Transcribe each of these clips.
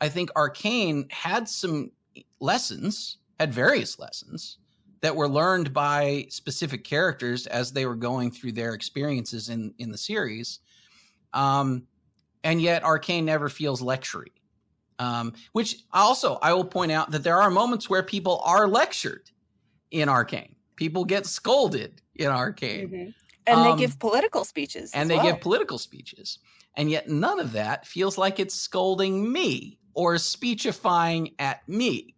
I think Arcane had some lessons, had various lessons that were learned by specific characters as they were going through their experiences in the series. And yet Arcane never feels lectury. Which also, I will point out that there are moments where people are lectured in Arcane. People get scolded in Arcane. Mm-hmm. And they give political speeches. And they give political speeches. And yet none of that feels like it's scolding me or speechifying at me,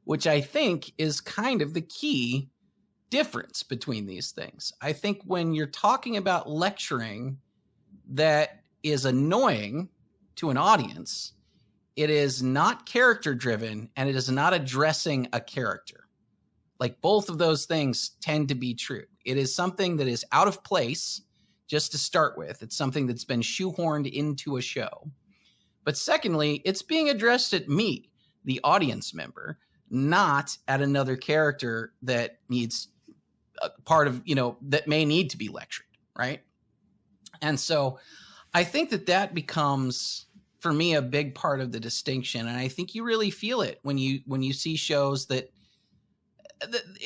which I think is kind of the key difference between these things. I think when you're talking about lecturing that is annoying to an audience, it is not character driven and it is not addressing a character. Like both of those things tend to be true. It is something that is out of place just to start with. It's something that's been shoehorned into a show. But secondly, it's being addressed at me, the audience member, not at another character that needs a part of, that may need to be lectured, right? And so I think that becomes, for me, a big part of the distinction. And I think you really feel it when you see shows that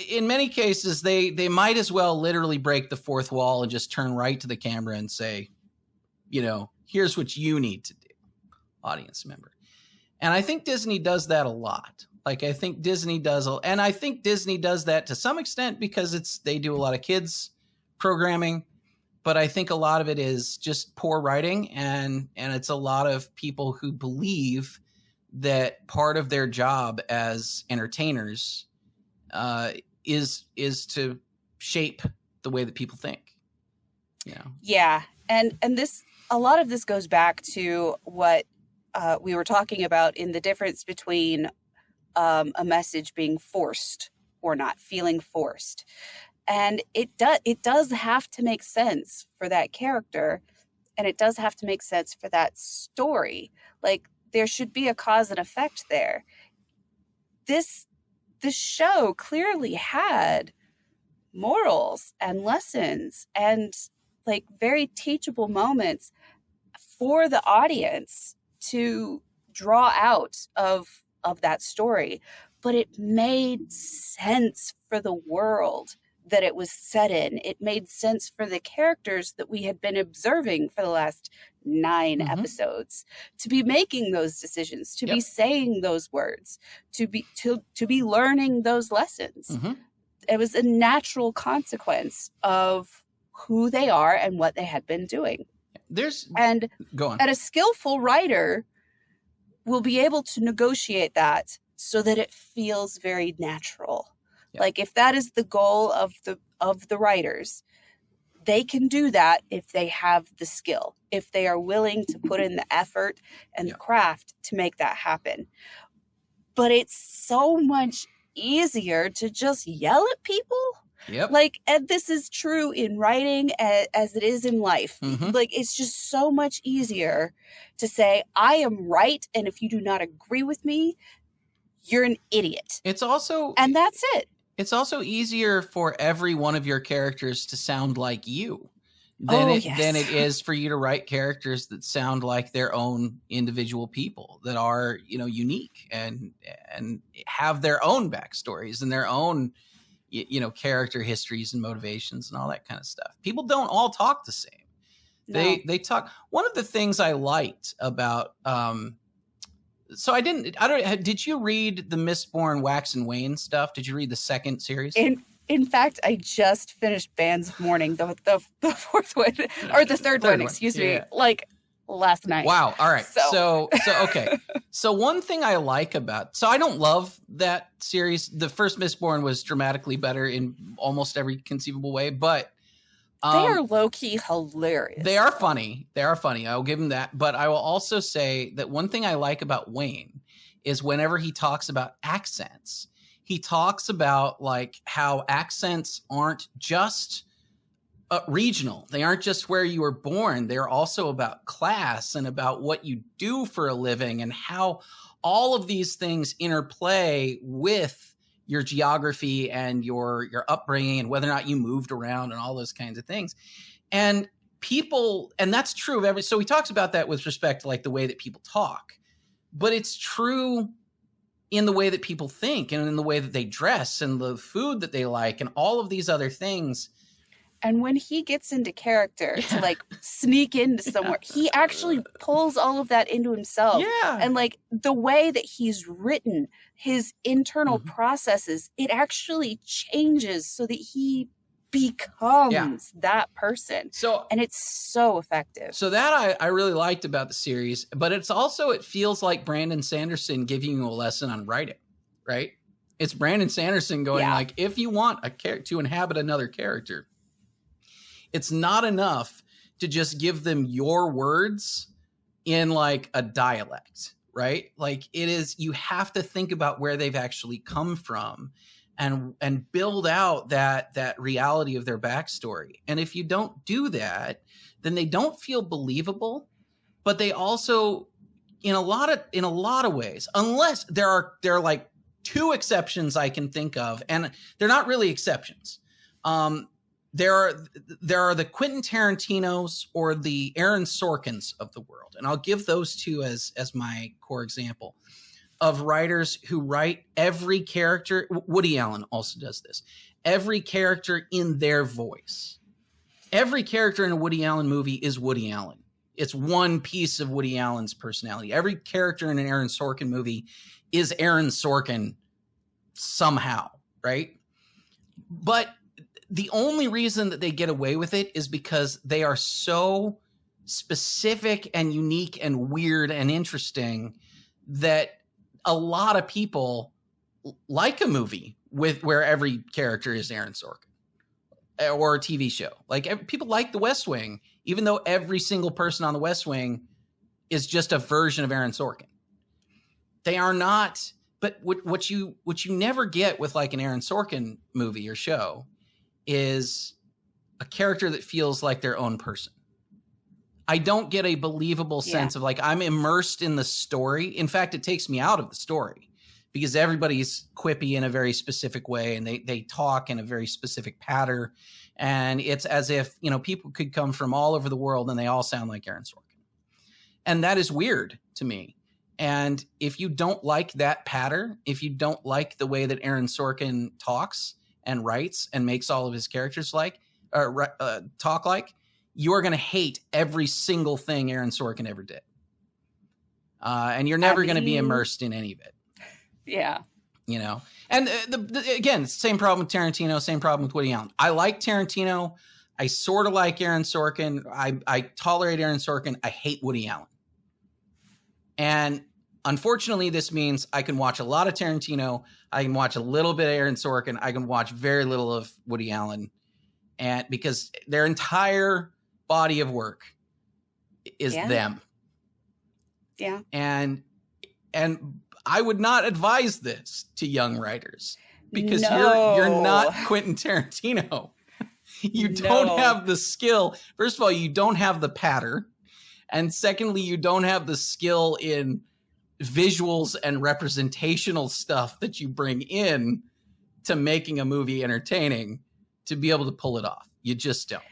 in many cases, they might as well literally break the fourth wall and just turn right to the camera and say, here's what you need to do, audience member. And I think Disney does that a lot. Like, I think Disney does, and I think Disney does that to some extent because they do a lot of kids programming, but I think a lot of it is just poor writing, and it's a lot of people who believe that part of their job as entertainers is to shape the way that people think. Yeah. And this, a lot of this goes back to what we were talking about in the difference between a message being forced or not, feeling forced. And it does have to make sense for that character, and it does have to make sense for that story. Like, there should be a cause and effect there. This show clearly had morals and lessons and like very teachable moments for the audience to draw out of that story, but it made sense for the world that it was set in. It made sense for the characters that we had been observing for the last 9 episodes to be making those decisions, to be saying those words, to be learning those lessons. It was a natural consequence of who they are and what they had been doing. Go on. And a skillful writer will be able to negotiate that so that it feels very natural. Yep. Like, if that is the goal of the writers, they can do that if they have the skill, if they are willing to put in the effort and the craft to make that happen. But it's so much easier to just yell at people. Yep. Like, and this is true in writing as it is in life. Like, it's just so much easier to say, I am right, and if you do not agree with me, you're an idiot. And that's it. It's also easier for every one of your characters to sound like you than it is for you to write characters that sound like their own individual people that are, unique and have their own backstories and their own, character histories and motivations and all that kind of stuff. People don't all talk the same. No. They talk. One of the things I liked about, did you read the Mistborn Wax and Wane stuff? Did you read the second series? In fact, I just finished Bands of Mourning, the fourth one, or the third one, excuse me, like last night. Wow. All right. So okay. So one thing I like so I don't love that series. The first Mistborn was dramatically better in almost every conceivable way, but they are low-key hilarious. They are funny. I will give them that. But I will also say that one thing I like about Wayne is whenever he talks about accents, he talks about like how accents aren't just regional. They aren't just where you were born. They're also about class and about what you do for a living and how all of these things interplay with your geography and your upbringing and whether or not you moved around and all those kinds of things. And that's true of so he talks about that with respect to like the way that people talk. but it's true in the way that people think and in the way that they dress and the food that they like and all of these other things. And when he gets into character to like sneak into somewhere, he actually pulls all of that into himself. Yeah. And like the way that he's written, his internal processes, it actually changes so that he becomes that person. And it's so effective. So that I really liked about the series, but it's also, it feels like Brandon Sanderson giving you a lesson on writing, right? It's Brandon Sanderson going like, if you want a character to inhabit another character, it's not enough to just give them your words in like a dialect, right? Like it is, you have to think about where they've actually come from and build out that reality of their backstory. And if you don't do that, then they don't feel believable, but they also, in a lot of ways, unless there are like two exceptions I can think of, and they're not really exceptions. There are the Quentin Tarantinos or the Aaron Sorkins of the world. And I'll give those two as my core example of writers who write every character. Woody Allen also does this. Every character in their voice. Every character in a Woody Allen movie is Woody Allen. It's one piece of Woody Allen's personality. Every character in an Aaron Sorkin movie is Aaron Sorkin somehow, right? But the only reason that they get away with it is because they are so specific and unique and weird and interesting that a lot of people like a movie where every character is Aaron Sorkin, or a TV show. Like people like The West Wing, even though every single person on The West Wing is just a version of Aaron Sorkin. They are not, but what you never get with like an Aaron Sorkin movie or show is a character that feels like their own person. I don't get a believable sense of like, I'm immersed in the story. In fact, it takes me out of the story because everybody's quippy in a very specific way and they talk in a very specific pattern. And it's as if, you know, people could come from all over the world and they all sound like Aaron Sorkin. And that is weird to me. And if you don't like that pattern, if you don't like the way that Aaron Sorkin talks and writes and makes all of his characters talk like, you're going to hate every single thing Aaron Sorkin ever did. And you're never going to be immersed in any of it. Yeah. You know, and again, same problem with Tarantino, same problem with Woody Allen. I like Tarantino. I sort of like Aaron Sorkin. I tolerate Aaron Sorkin. I hate Woody Allen. And unfortunately, this means I can watch a lot of Tarantino. I can watch a little bit of Aaron Sorkin. I can watch very little of Woody Allen. And because their entire body of work is them. Yeah. And I would not advise this to young writers because you're not Quentin Tarantino. You don't have the skill. First of all, you don't have the patter. And secondly, you don't have the skill in visuals and representational stuff that you bring in to making a movie entertaining to be able to pull it off. You just don't.